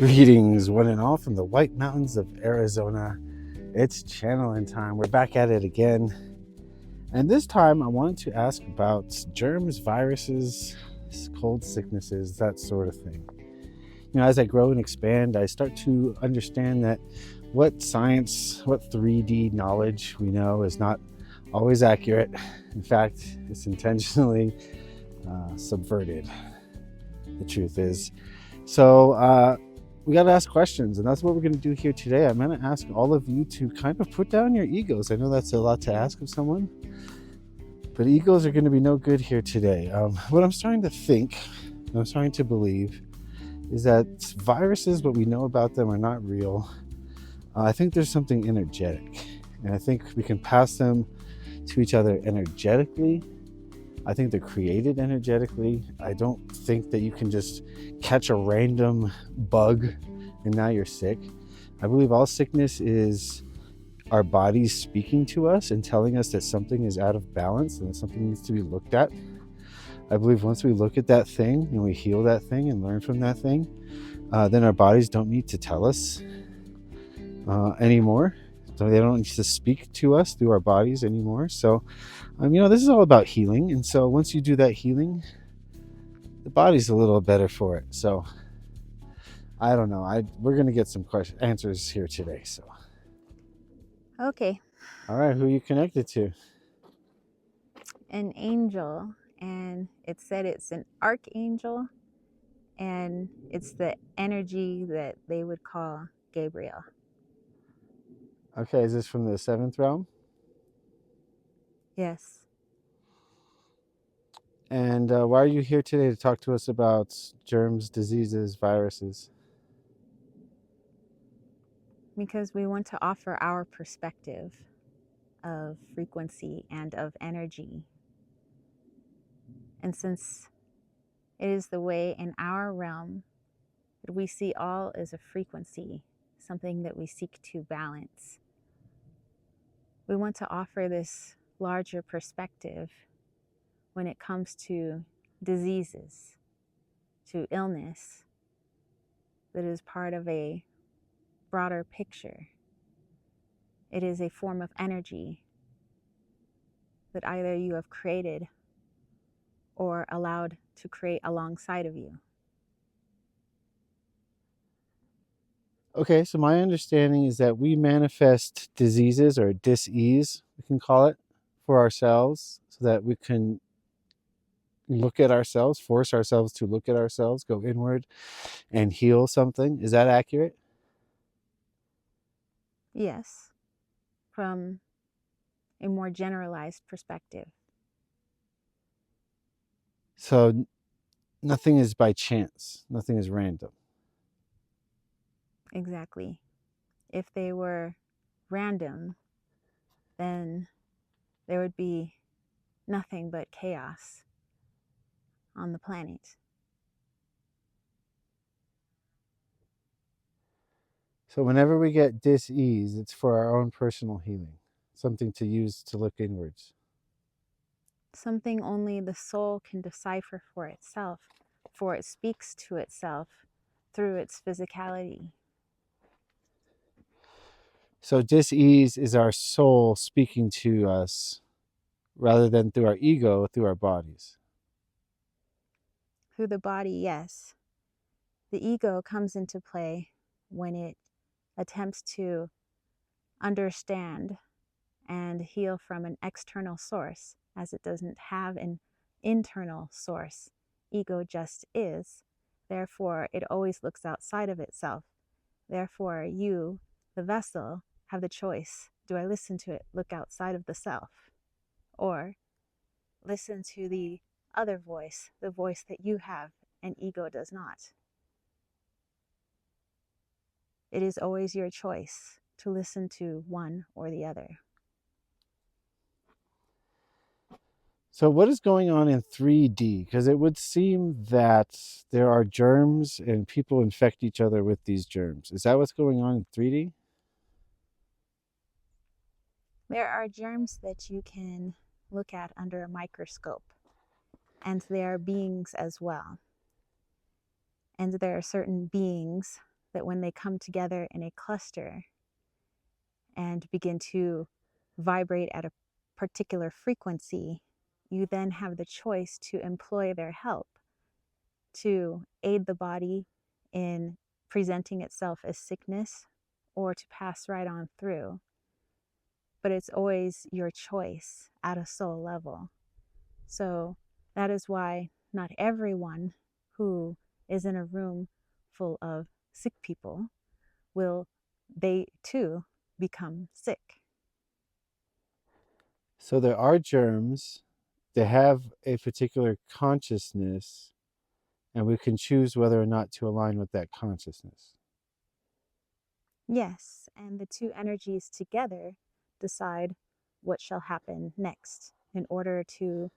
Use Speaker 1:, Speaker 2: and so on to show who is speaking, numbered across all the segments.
Speaker 1: Greetings, one and all, from the White Mountains of Arizona. It's channeling time. We're back at it again. And this time I wanted to ask about germs, viruses, cold sicknesses, that sort of thing. As I grow and expand, I start to understand that what science, what 3D knowledge we know is not always accurate. In fact, it's intentionally subverted, the truth is. So we got to ask questions, and that's what we're going to do here today. I'm going to ask all of you to kind of put down your egos. I know that's a lot to ask of someone, but egos are going to be no good here today. What I'm starting to think, I'm starting to believe, is that viruses, what we know about them, are not real. I think there's something energetic, and I think we can pass them to each other energetically. I think they're created energetically. I don't think that you can just catch a random bug and now you're sick. I believe all sickness is our bodies speaking to us and telling us that something is out of balance and that something needs to be looked at. I believe once we look at that thing and we heal that thing and learn from that thing, then our bodies don't need to tell us anymore. So they don't need to speak to us through our bodies anymore. So this is all about healing. And so once you do that healing, the body's a little better for it. So I don't know. We're going to get some answers here today. So.
Speaker 2: Okay.
Speaker 1: All right. Who are you connected to?
Speaker 2: An angel, and it said it's an archangel, and it's the energy that they would call Gabriel.
Speaker 1: Okay. Is this from the 7th realm?
Speaker 2: Yes.
Speaker 1: And why are you here today to talk to us about germs, diseases, viruses?
Speaker 2: Because we want to offer our perspective of frequency and of energy. And since it is the way in our realm that we see all as a frequency, something that we seek to balance, we want to offer this larger perspective when it comes to diseases, to illness, that is part of a broader picture. It is a form of energy that either you have created or allowed to create alongside of you.
Speaker 1: Okay, so my understanding is that we manifest diseases, or dis-ease, we can call it, for ourselves so that we can look at ourselves, force ourselves to look at ourselves, go inward and heal something. Is that accurate?
Speaker 2: Yes, from a more generalized perspective.
Speaker 1: So nothing is by chance, nothing is random.
Speaker 2: Exactly. If they were random, then there would be nothing but chaos on the planet.
Speaker 1: So whenever we get dis-ease, it's for our own personal healing, something to use to look inwards.
Speaker 2: Something only the soul can decipher for itself, for it speaks to itself through its physicality.
Speaker 1: So dis-ease is our soul speaking to us rather than through our ego, through our bodies.
Speaker 2: Through the body, yes. The ego comes into play when it attempts to understand and heal from an external source, as it doesn't have an internal source. Ego just is. Therefore, it always looks outside of itself. Therefore, you, the vessel, have the choice. Do I listen to it, look outside of the self? Or listen to the other voice, the voice that you have and ego does not? It is always your choice to listen to one or the other.
Speaker 1: So what is going on in 3D? Because it would seem that there are germs and people infect each other with these germs. Is that what's going on in 3D?
Speaker 2: There are germs that you can look at under a microscope, and they are beings as well. And there are certain beings that when they come together in a cluster and begin to vibrate at a particular frequency, you then have the choice to employ their help to aid the body in presenting itself as sickness or to pass right on through. But it's always your choice at a soul level. So that is why not everyone who is in a room full of sick people will they too become sick.
Speaker 1: So there are germs, they have a particular consciousness, and we can choose whether or not to align with that consciousness.
Speaker 2: Yes, and the two energies together decide what shall happen next in order to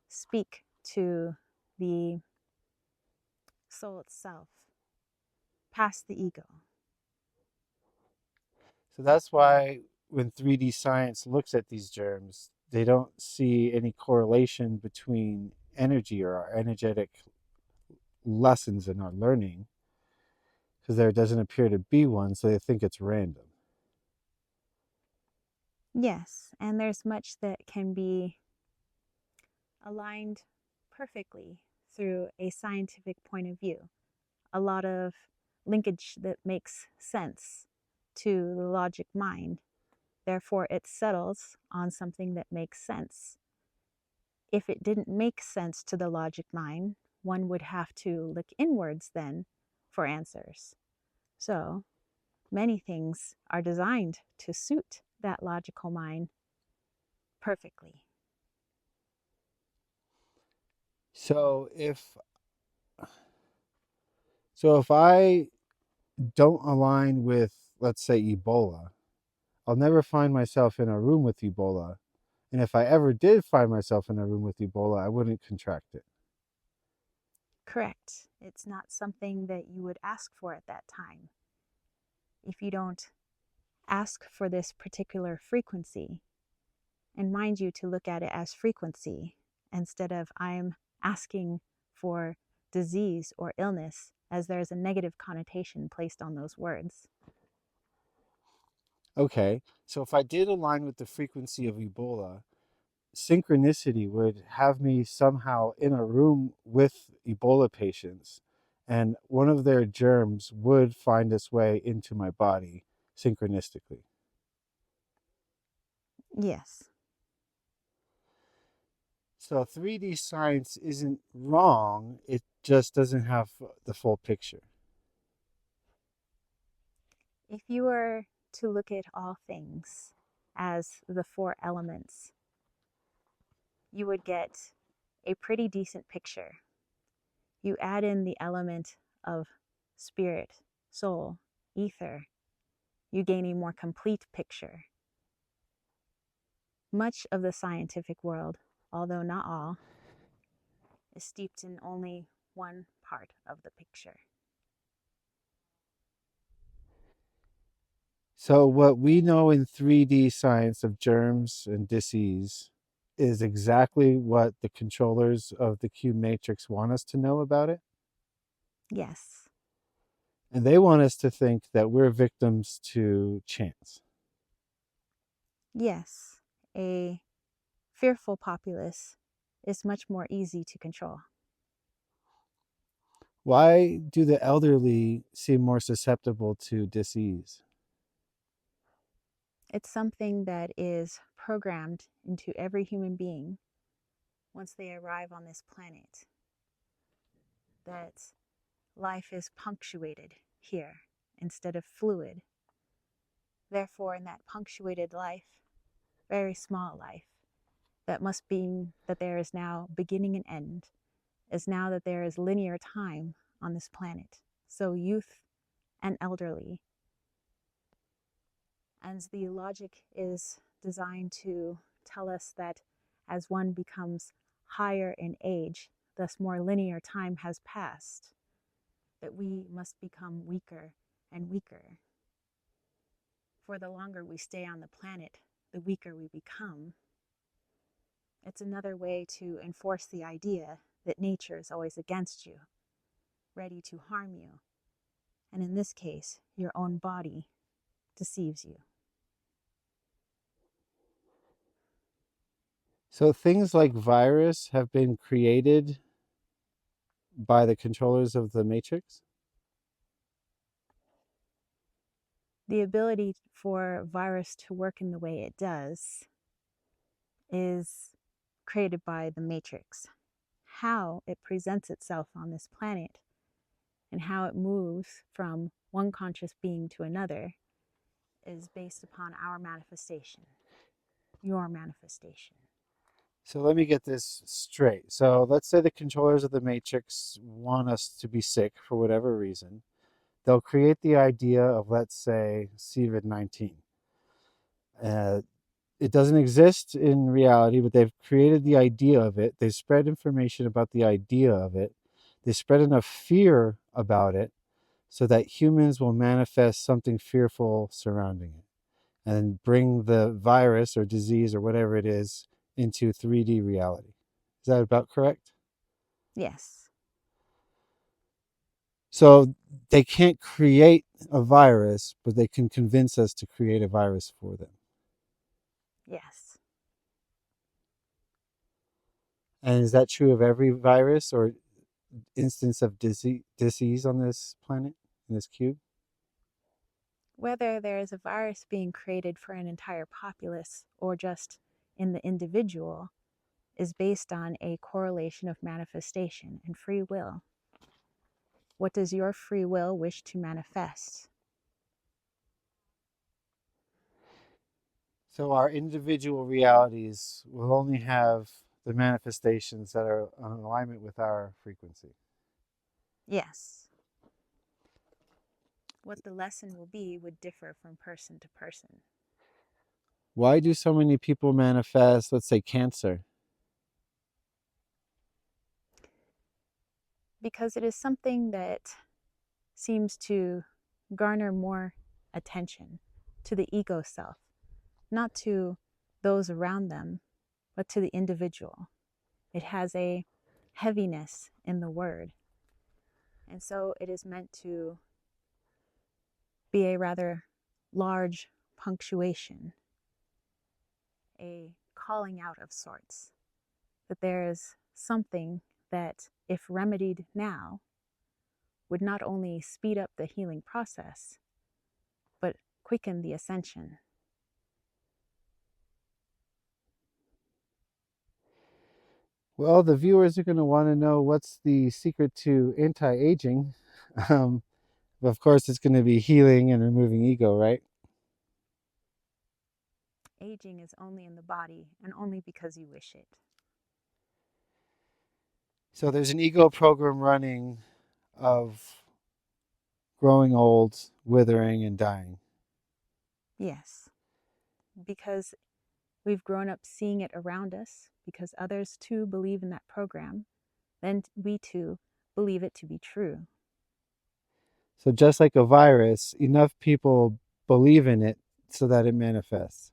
Speaker 2: speak to the soul itself, past the ego.
Speaker 1: So that's why when 3D science looks at these germs, they don't see any correlation between energy or our energetic lessons in our learning, because there doesn't appear to be one, so they think it's random.
Speaker 2: Yes, and there's much that can be aligned perfectly through a scientific point of view. A lot of linkage that makes sense to the logic mind. Therefore, it settles on something that makes sense. If it didn't make sense to the logic mind, one would have to look inwards then for answers. So, many things are designed to suit that logical mind perfectly.
Speaker 1: So if I don't align with, let's say, Ebola, I'll never find myself in a room with Ebola. And if I ever did find myself in a room with Ebola, I wouldn't contract it.
Speaker 2: Correct. It's not something that you would ask for at that time. If you don't ask for this particular frequency, and mind you to look at it as frequency instead of I'm asking for disease or illness, as there's a negative connotation placed on those words.
Speaker 1: Okay, so if I did align with the frequency of Ebola, synchronicity would have me somehow in a room with Ebola patients, and one of their germs would find its way into my body synchronistically.
Speaker 2: Yes.
Speaker 1: So 3D science isn't wrong, it just doesn't have the full picture.
Speaker 2: If you were to look at all things as the four elements, you would get a pretty decent picture. You add in the element of spirit, soul, ether, you gain a more complete picture. Much of the scientific world, although not all, is steeped in only one part of the picture.
Speaker 1: So, what we know in 3D science of germs and disease is exactly what the controllers of the Q matrix want us to know about it.
Speaker 2: Yes,
Speaker 1: And they want us to think that we're victims to chance.
Speaker 2: yes, a fearful populace is much more easy to control.
Speaker 1: Why do the elderly seem more susceptible to disease?
Speaker 2: It's something that is programmed into every human being once they arrive on this planet, that life is punctuated here instead of fluid. Therefore, in that punctuated life, very small life, that must be that there is now beginning and end, is now that there is linear time on this planet. So youth and elderly. And the logic is designed to tell us that as one becomes higher in age, thus more linear time has passed, that we must become weaker and weaker. For the longer we stay on the planet, the weaker we become. It's another way to enforce the idea that nature is always against you, ready to harm you, And in this case, your own body deceives you.
Speaker 1: So things like virus have been created by the controllers of the matrix?
Speaker 2: The ability for virus to work in the way it does is created by the matrix. How it presents itself on this planet and how it moves from one conscious being to another is based upon our manifestation, your manifestation.
Speaker 1: So let me get this straight. So let's say the controllers of the matrix want us to be sick for whatever reason. They'll create the idea of, let's say, COVID-19. It doesn't exist in reality, but they've created the idea of it. They've spread information about the idea of it. They spread enough fear about it so that humans will manifest something fearful surrounding it and bring the virus or disease or whatever it is into 3D reality. Is that about correct?
Speaker 2: Yes.
Speaker 1: So they can't create a virus, but they can convince us to create a virus for them.
Speaker 2: Yes.
Speaker 1: And is that true of every virus or instance of disease on this planet, in this cube?
Speaker 2: Whether there is a virus being created for an entire populace or just in the individual is based on a correlation of manifestation and free will. What does your free will wish to manifest?
Speaker 1: So our individual realities will only have the manifestations that are in alignment with our frequency.
Speaker 2: Yes. What the lesson will be would differ from person to person.
Speaker 1: Why do so many people manifest, let's say, cancer?
Speaker 2: Because it is something that seems to garner more attention to the ego self, not to those around them, but to the individual. It has a heaviness in the word. And so it is meant to be a rather large punctuation, a calling out of sorts, that there is something that, if remedied now, would not only speed up the healing process, but quicken the ascension.
Speaker 1: Well, the viewers are going to want to know what's the secret to anti-aging. Um, of course, it's going to be healing and removing ego, right?
Speaker 2: Aging is only in the body and only because you wish it.
Speaker 1: So there's an ego program running of growing old, withering, and dying.
Speaker 2: Yes, because we've grown up seeing it around us, because others too believe in that program, then we too believe it to be true.
Speaker 1: So just like a virus, enough people believe in it so that it manifests.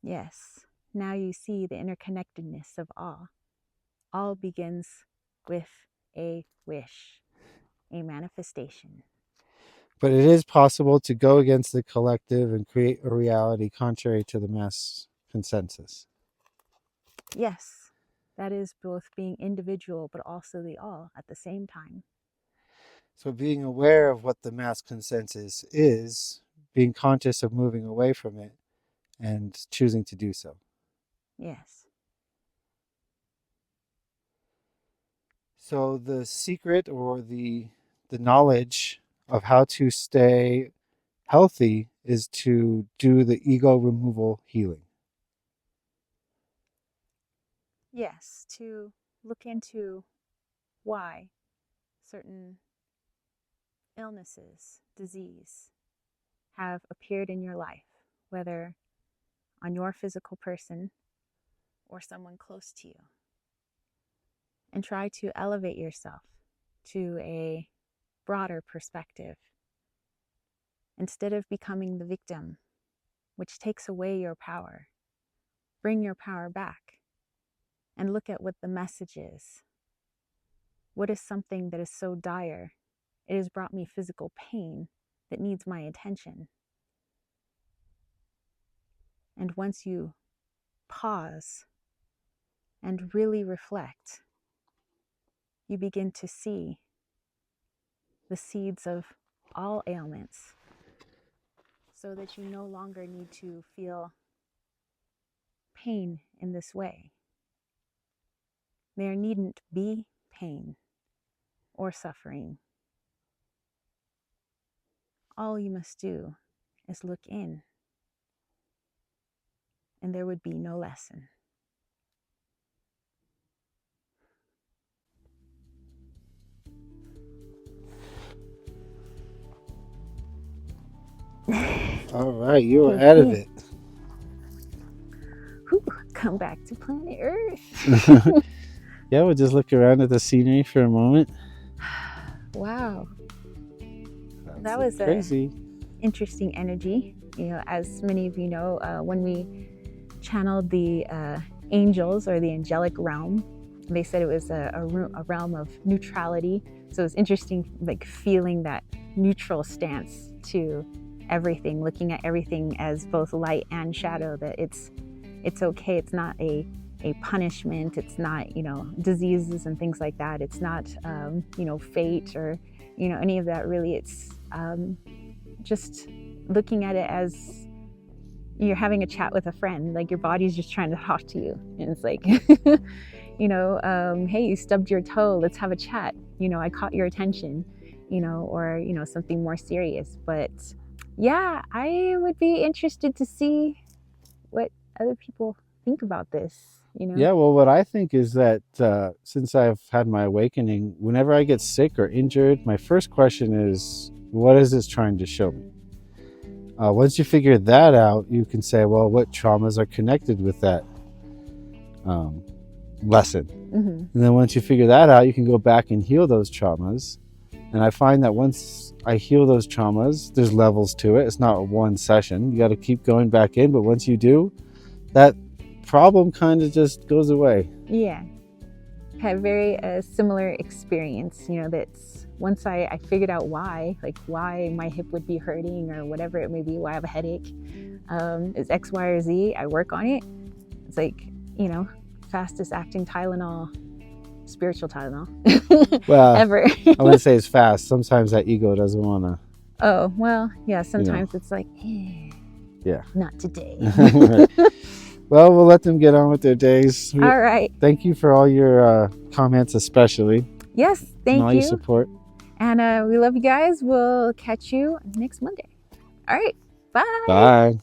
Speaker 2: Yes, now you see the interconnectedness of all. All begins with a wish, a manifestation.
Speaker 1: But it is possible to go against the collective and create a reality contrary to the mass consensus.
Speaker 2: Yes, that is both being individual but also the all at the same time.
Speaker 1: So being aware of what the mass consensus is, being conscious of moving away from it, and choosing to do so.
Speaker 2: Yes.
Speaker 1: So the secret or the knowledge of how to stay healthy is to do the ego removal healing.
Speaker 2: Yes, to look into why certain illnesses, disease have appeared in your life, whether on your physical person or someone close to you. And try to elevate yourself to a broader perspective. Instead of becoming the victim, which takes away your power, bring your power back and look at what the message is. What is something that is so dire it has brought me physical pain that needs my attention. And once you pause and really reflect, you begin to see the seeds of all ailments, so that you no longer need to feel pain in this way. There needn't be pain or suffering. All you must do is look in, and there would be no lesson.
Speaker 1: All right, you were out of it.
Speaker 2: Whew, come back to planet Earth.
Speaker 1: Yeah, we'll just look around at the scenery for a moment.
Speaker 2: Wow.
Speaker 1: That's
Speaker 2: That was
Speaker 1: crazy.
Speaker 2: Interesting energy. You know, as many of you know, when we channeled the angels or the angelic realm, they said it was a realm of neutrality. So it's interesting, like feeling that neutral stance to everything, looking at everything as both light and shadow, that it's okay. It's not a punishment. It's not, you know, diseases and things like that. It's not, you know, fate or, you know, any of that really. It's just looking at it as you're having a chat with a friend, like your body's just trying to talk to you. And it's like, you know, hey, you stubbed your toe, let's have a chat. You know, I caught your attention, you know, or, you know, something more serious. But yeah, I would be interested to see what other people think about this, you know?
Speaker 1: Yeah, well, what I think is that since I've had my awakening, whenever I get sick or injured, my first question is, what is this trying to show me? Once you figure that out, you can say, well, what traumas are connected with that lesson? And then once you figure that out, you can go back and heal those traumas. And I find that once I heal those traumas, there's levels to it. It's not one session. You got to keep going back in. But once you do, that problem kind of just goes away.
Speaker 2: Yeah. Had a very similar experience, you know, that's once I figured out why, like why my hip would be hurting or whatever it may be, why I have a headache, is X, Y, or Z. I work on it. It's like, you know, fastest acting Tylenol, spiritual Tylenol
Speaker 1: Well,
Speaker 2: ever.
Speaker 1: I wouldn't say it's fast. Sometimes that ego doesn't want to.
Speaker 2: Oh, well, yeah, sometimes
Speaker 1: You know.
Speaker 2: it's like,
Speaker 1: Yeah.
Speaker 2: Not today.
Speaker 1: Right. Well, we'll let them get on with their days.
Speaker 2: All right.
Speaker 1: Thank you for all your comments, especially.
Speaker 2: Yes, thank
Speaker 1: and all
Speaker 2: you.
Speaker 1: your support.
Speaker 2: And we love you guys. We'll catch you next Monday. All right. Bye.
Speaker 1: Bye.